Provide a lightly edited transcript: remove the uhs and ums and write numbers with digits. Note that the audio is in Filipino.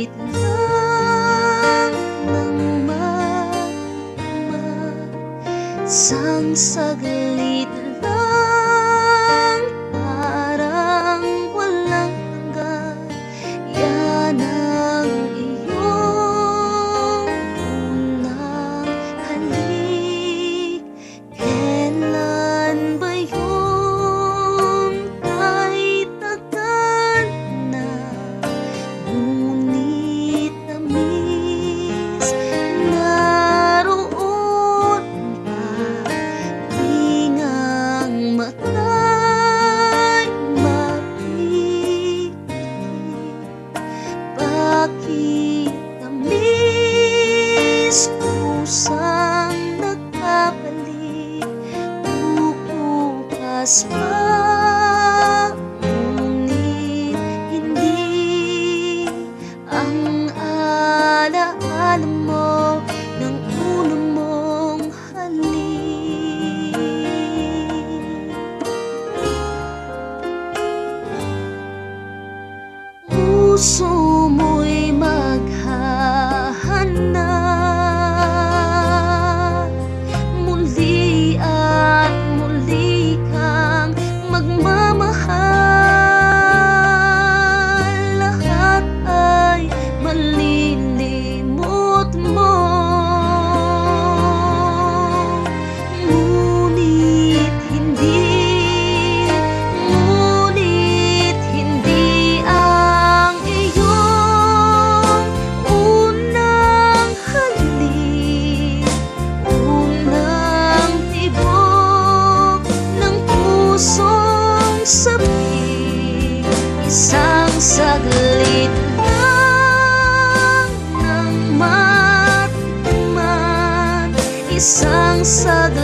saglit lang ng magmamahal, isang saglit lang, parang walang hanggan. Yan ang iyong unang halik. Kailan ba yun? Kahit tagal na, ngunit tamis naroon pa. Di ngang mata'y mapipili. Bakit tamis kusang nagkabalik? Bubukas pa, ngunit hindi ang alaala mo ng una mong halik. Puso mo'y maghahanap, muli at muli kang magmamahal. Lahat ay malilimot mo, ngunit hindi ang iyong unang halik, unang tibok ng pusong sabik. Isang saglit lang ng matman, isang saglit